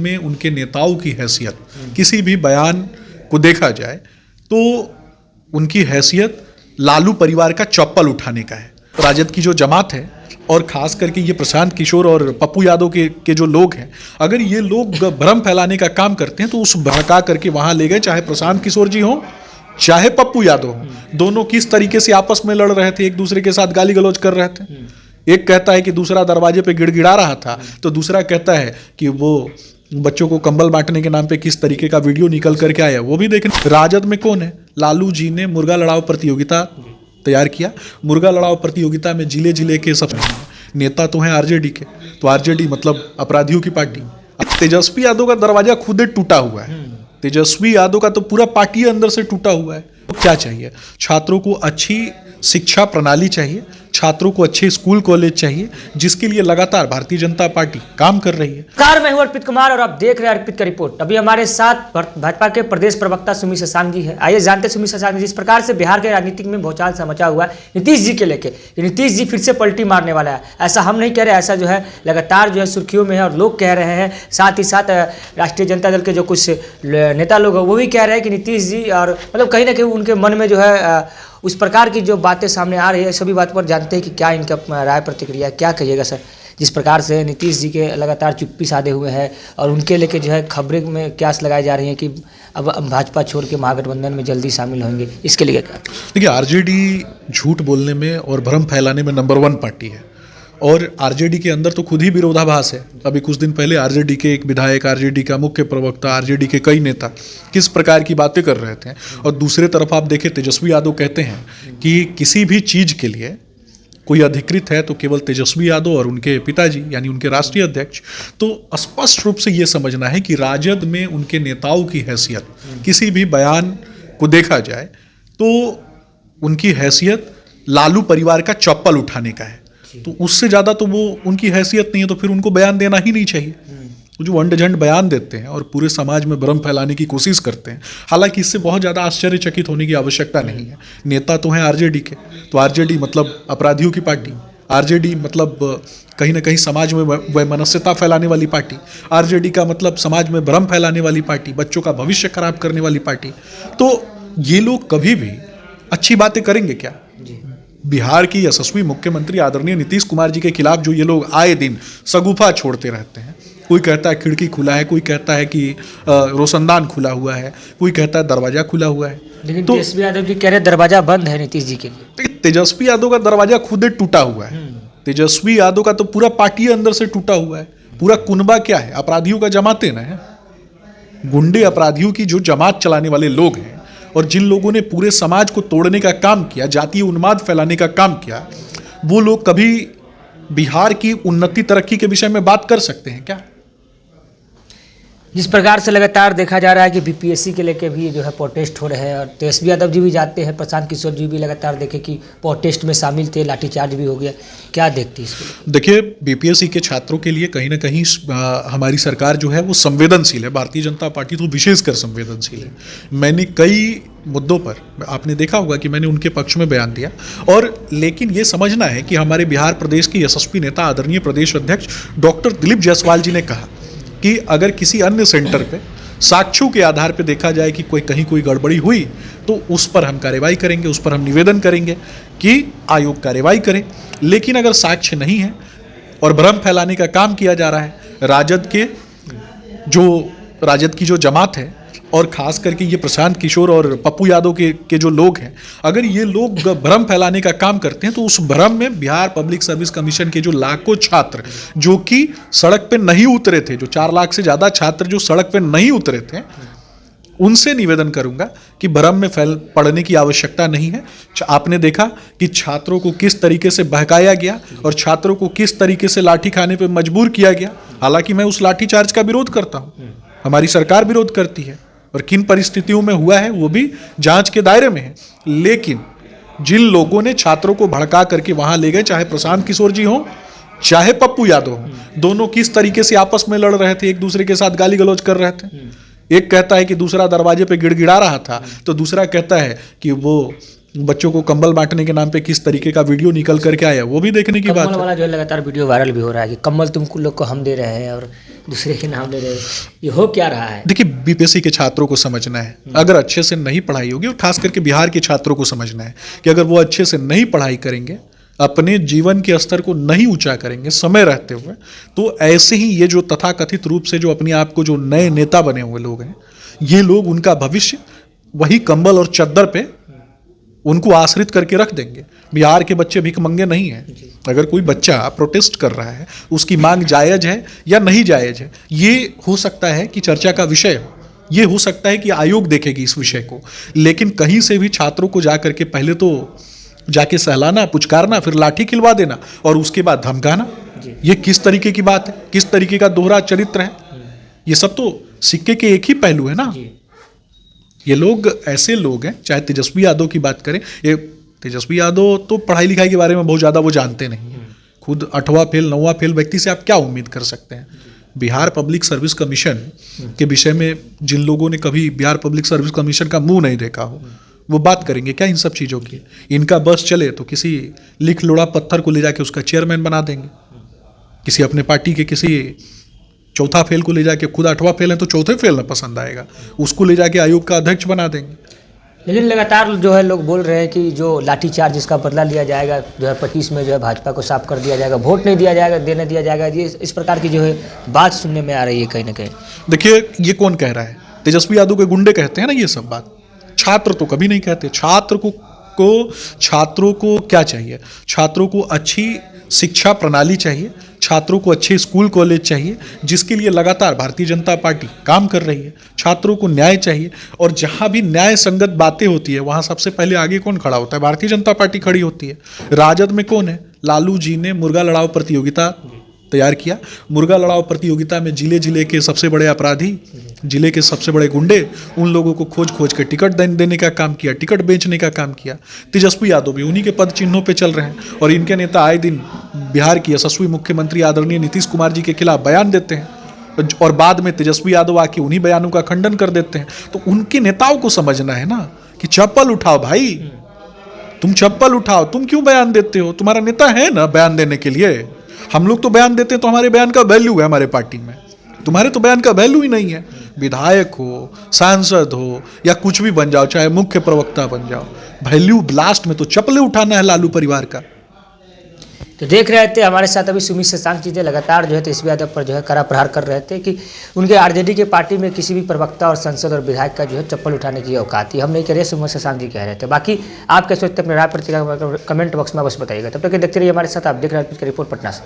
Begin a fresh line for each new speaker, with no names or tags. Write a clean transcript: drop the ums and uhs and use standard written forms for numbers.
में उनके नेताओं की हैसियत, किसी भी बयान को देखा जाए तो उनकी हैसियत लालू परिवार का चप्पल उठाने का है। राजद की जो जमात है और खास करके ये प्रशांत किशोर और पप्पू यादव के जो लोग हैं, अगर ये लोग भ्रम फैलाने का काम करते हैं तो उस भड़का करके वहां ले गए, चाहे प्रशांत किशोर जी हो चाहे पप्पू यादव हो, दोनों किस तरीके से आपस में लड़ रहे थे, एक दूसरे के साथ गाली गलौज कर रहे थे। एक कहता है कि दूसरा दरवाजे पे गिड़गिड़ा रहा था, तो दूसरा कहता है कि वो बच्चों को कंबल बांटने के नाम पे किस तरीके का वीडियो निकल करके आया, वो भी देखने। राजद में कौन है? लालू जी ने मुर्गा लड़ाओ प्रतियोगिता तैयार किया। मुर्गा लड़ाओ प्रतियोगिता में जिले जिले के सब नेता तो हैं आरजेडी के, तो आरजेडी मतलब अपराधियों की पार्टी। तेजस्वी यादव का दरवाजा खुद टूटा हुआ है। तेजस्वी यादव का तो पूरा पार्टी अंदर से टूटा हुआ है। तो क्या चाहिए? छात्रों को अच्छी शिक्षा प्रणाली चाहिए, छात्रों को अच्छे स्कूल कॉलेज चाहिए, जिसके लिए लगातार भारतीय जनता पार्टी काम कर रही है।
नमस्कार, मैं हूं अर्पित कुमार और आप देख रहे हैं अर्पित का रिपोर्ट। अभी हमारे साथ भाजपा के प्रदेश प्रवक्ता सुमित शशांक जी है। आइए जानते हैं सुमित शशांक जी, जिस प्रकार से बिहार के राजनीतिक में भूचाल सा मचा हुआ है नीतीश जी के लेके, नीतीश जी फिर से पलटी मारने वाला है। ऐसा हम नहीं कह रहे, ऐसा जो है लगातार जो है सुर्खियों में है और लोग कह रहे हैं। साथ ही साथ राष्ट्रीय जनता दल के जो कुछ नेता लोग हैं वो भी कह रहे हैं कि नीतीश जी और मतलब कहीं ना कहीं उनके मन में जो है उस प्रकार की जो बातें सामने आ रही है, सभी बात पर जानते हैं कि क्या इनका राय प्रतिक्रिया, क्या कहिएगा सर, जिस प्रकार से नीतीश जी के लगातार चुप्पी साधे हुए हैं और उनके लेके जो है खबरें में क्यास लगाई जा रही हैं कि अब भाजपा छोड़ के महागठबंधन में जल्दी शामिल होंगे, इसके लिए क्या?
देखिए, आरजेडी झूठ बोलने में और भ्रम फैलाने में नंबर 1 पार्टी है और आरजेडी के अंदर तो खुद ही विरोधाभास है। अभी कुछ दिन पहले आरजेडी के एक विधायक, आरजेडी का मुख्य प्रवक्ता, आरजेडी के कई नेता किस प्रकार की बातें कर रहे थे, और दूसरे तरफ आप देखें तेजस्वी यादव कहते हैं कि किसी भी चीज़ के लिए कोई अधिकृत है तो केवल तेजस्वी यादव और उनके पिताजी यानी उनके राष्ट्रीय अध्यक्ष। तो स्पष्ट रूप से ये समझना है कि राजद में उनके नेताओं की हैसियत, किसी भी बयान को देखा जाए तो उनकी हैसियत लालू परिवार का चप्पल उठाने का है। तो उससे ज़्यादा तो वो उनकी हैसियत नहीं है, तो फिर उनको बयान देना ही नहीं चाहिए। जो अंडझंड बयान देते हैं और पूरे समाज में भ्रम फैलाने की कोशिश करते हैं, हालांकि इससे बहुत ज़्यादा आश्चर्यचकित होने की आवश्यकता नहीं है। नेता तो हैं आरजेडी के, तो आरजेडी मतलब अपराधियों की पार्टी, आरजेडी मतलब कहीं ना कहीं समाज में वैमनस्यता फैलाने वाली पार्टी, आरजेडी का मतलब समाज में भ्रम फैलाने वाली पार्टी, बच्चों का भविष्य खराब करने वाली पार्टी। तो ये लोग कभी भी अच्छी बातें करेंगे क्या? बिहार की यशस्वी मुख्यमंत्री आदरणीय नीतीश कुमार जी के खिलाफ जो ये लोग आए दिन सगुफा छोड़ते रहते हैं, कोई कहता है खिड़की खुला है, कोई कहता है कि रोशनदान खुला हुआ है, कोई कहता है दरवाजा खुला हुआ है,
लेकिन तो तेजस्वी यादव जी कह रहे दरवाजा बंद है नीतीश जी के लिए।
तेजस्वी यादव का दरवाजा खुद टूटा हुआ है। तेजस्वी यादव का तो पूरा पार्टी अंदर से टूटा हुआ है। पूरा कुनबा क्या है? अपराधियों का जमाते ना है, गुंडे अपराधियों की जो जमात चलाने वाले लोग हैं और जिन लोगों ने पूरे समाज को तोड़ने का काम किया, जातीय उन्माद फैलाने का काम किया, वो लोग कभी बिहार की उन्नति तरक्की के विषय में बात कर सकते हैं क्या?
जिस प्रकार से लगातार देखा जा रहा है कि बीपीएससी के लेके भी जो है प्रोटेस्ट हो रहे हैं और तेजस्वी यादव जी भी जाते हैं, प्रशांत किशोर जी भी लगातार देखे कि प्रोटेस्ट में शामिल थे, लाठीचार्ज भी हो गया, क्या देखती है इसको?
देखिए, बीपीएससी के छात्रों के लिए कहीं ना कहीं हमारी सरकार जो है वो संवेदनशील है। भारतीय जनता पार्टी तो विशेषकर संवेदनशील है। मैंने कई मुद्दों पर, आपने देखा होगा कि मैंने उनके पक्ष में बयान दिया, और लेकिन ये समझना है कि हमारे बिहार प्रदेश के यशस्वी नेता आदरणीय प्रदेश अध्यक्ष डॉक्टर दिलीप जायसवाल जी ने कहा कि अगर किसी अन्य सेंटर पे साक्ष्यों के आधार पे देखा जाए कि कहीं कोई गड़बड़ी हुई तो उस पर हम कार्रवाई करेंगे, उस पर हम निवेदन करेंगे कि आयोग कार्रवाई करे। लेकिन अगर साक्ष्य नहीं है और भ्रम फैलाने का काम किया जा रहा है, राजद की जो जमात है और खास करके ये प्रशांत किशोर और पप्पू यादव के जो लोग हैं, अगर ये लोग भ्रम फैलाने का काम करते हैं तो उस भ्रम में बिहार पब्लिक सर्विस कमीशन के जो लाखों छात्र जो कि सड़क पे नहीं उतरे थे, जो 4 लाख से ज़्यादा छात्र जो सड़क पे नहीं उतरे थे, उनसे निवेदन करूंगा कि भ्रम में पड़ने की आवश्यकता नहीं है। आपने देखा कि छात्रों को किस तरीके से बहकाया गया और छात्रों को किस तरीके से लाठी खाने पर मजबूर किया गया। हालांकि मैं उस लाठीचार्ज का विरोध करता हूँ, हमारी सरकार विरोध करती है और किन परिस्थितियों में हुआ है वो भी जांच के दायरे में है। लेकिन जिन लोगों ने छात्रों को भड़का करके वहां ले गए, चाहे प्रशांत किशोर जी हो चाहे पप्पू यादव हो, दोनों किस तरीके से आपस में लड़ रहे थे, एक दूसरे के साथ गाली गलौज कर रहे थे। एक कहता है कि दूसरा दरवाजे पे गिड़गिड़ा रहा था, तो दूसरा कहता है कि वो बच्चों को कंबल बांटने के नाम पे किस तरीके का वीडियो निकल करके आया, वो भी देखने की बात है।
वाला जो लगातार वीडियो वायरल भी हो रहा है कि कंबल तुमको लोग को हम दे रहे हैं और दूसरे के नाम ले रहे हो, ये हो क्या रहा है?
देखिए, बीपीएससी के छात्रों को समझना है, अगर अच्छे से नहीं पढ़ाई होगी, और खास करके बिहार के छात्रों को समझना है कि अगर वो अच्छे से नहीं पढ़ाई करेंगे, अपने जीवन के स्तर को नहीं ऊंचा करेंगे समय रहते हुए, तो ऐसे ही ये जो तथाकथित रूप से जो अपने आप को जो नए नेता बने हुए लोग हैं, ये लोग उनका भविष्य वही कंबल और चद्दर पे उनको आश्रित करके रख देंगे। बिहार के बच्चे भिखमंगे नहीं हैं। अगर कोई बच्चा प्रोटेस्ट कर रहा है, उसकी मांग जायज है या नहीं जायज है, ये हो सकता है कि चर्चा का विषय हो, ये हो सकता है कि आयोग देखेगी इस विषय को, लेकिन कहीं से भी छात्रों को जा करके पहले तो जाके सहलाना, पुचकारना, फिर लाठी खिलवा देना और उसके बाद धमकाना, ये किस तरीके की बात है? किस तरीके का दोहरा चरित्र है? ये सब तो सिक्के के एक ही पहलू है ना। ये लोग ऐसे लोग हैं, चाहे तेजस्वी यादव की बात करें, ये तेजस्वी यादव तो पढ़ाई लिखाई के बारे में बहुत ज़्यादा वो जानते नहीं हैं। खुद 8वां फेल 9वां फेल व्यक्ति से आप क्या उम्मीद कर सकते हैं? बिहार पब्लिक सर्विस कमीशन के विषय में जिन लोगों ने कभी बिहार पब्लिक सर्विस कमीशन का मुंह नहीं देखा हो, वो बात करेंगे क्या इन सब चीज़ों की? इनका बस चले तो किसी लिख लोड़ा पत्थर को ले जाके उसका चेयरमैन बना देंगे, किसी अपने पार्टी के किसी चौथा फेल को ले जाके, खुद 8वां फेल है तो चौथे फेल में पसंद आएगा, उसको ले जाके आयोग का अध्यक्ष बना देंगे।
लेकिन लगातार जो है लोग बोल रहे हैं कि जो लाठीचार्ज जिसका बदला लिया जाएगा 2025 में जो है भाजपा को साफ कर दिया जाएगा, वोट नहीं दिया जाएगा, देने दिया जाएगा, ये इस प्रकार की जो है बात सुनने में आ रही है कहीं ना कहीं।
देखिए, ये कौन कह रहा है? तेजस्वी यादव के गुंडे कहते हैं ना ये सब बात, छात्र तो कभी नहीं कहते। छात्रों को क्या चाहिए? छात्रों को अच्छी शिक्षा प्रणाली चाहिए, छात्रों को अच्छे स्कूल कॉलेज चाहिए, जिसके लिए लगातार भारतीय जनता पार्टी काम कर रही है। छात्रों को न्याय चाहिए, और जहां भी न्याय संगत बातें होती है वहां सबसे पहले आगे कौन खड़ा होता है? भारतीय जनता पार्टी खड़ी होती है। राजद में कौन है? लालू जी ने मुर्गा लड़ाओ प्रतियोगिता तैयार किया। मुर्गा लड़ाओ प्रतियोगिता में जिले जिले के सबसे बड़े अपराधी, जिले के सबसे बड़े गुंडे, उन लोगों को खोज खोज के टिकट देने का काम किया, टिकट बेचने का काम किया। तेजस्वी यादव भी उन्हीं के पद चिन्हों पे चल रहे हैं, और इनके नेता आए दिन बिहार की यशस्वी मुख्यमंत्री आदरणीय नीतीश कुमार जी के खिलाफ बयान देते हैं, और बाद में तेजस्वी यादव आके उन्हीं बयानों का खंडन कर देते हैं। तो उनके नेताओं को समझना है ना कि चप्पल उठाओ भाई, तुम चप्पल उठाओ, तुम क्यों बयान देते हो? तुम्हारा नेता है ना बयान देने के लिए। हम लोग तो बयान देते हैं तो हमारे बयान का वैल्यू है हमारे पार्टी में, तुम्हारे तो बयान का वैल्यू ही नहीं है। विधायक हो, सांसद हो, या कुछ भी बन जाओ, चाहे मुख्य प्रवक्ता बन जाओ, वैल्यू ब्लास्ट में तो चप्पलें उठाना है लालू परिवार का।
तो देख रहे थे हमारे साथ अभी सुमित शशांक जी थे, लगातार जो है तेजस्वी यादव पर जो है कड़ा प्रहार कर रहे थे कि उनके आरजेडी के पार्टी में किसी भी प्रवक्ता और सांसद और विधायक का जो है चप्पल उठाने की औकात थी। हम नहीं कह रहे, सुमित शशांक जी कह रहे थे। बाकी आप क्या सोचते हैं? अपने राय प्रतिक्रिया कमेंट बॉक्स में बस बताइएगा। तब तक देखते रहिए हमारे साथ, आप देख रहे हैं रिपोर्ट पटना से।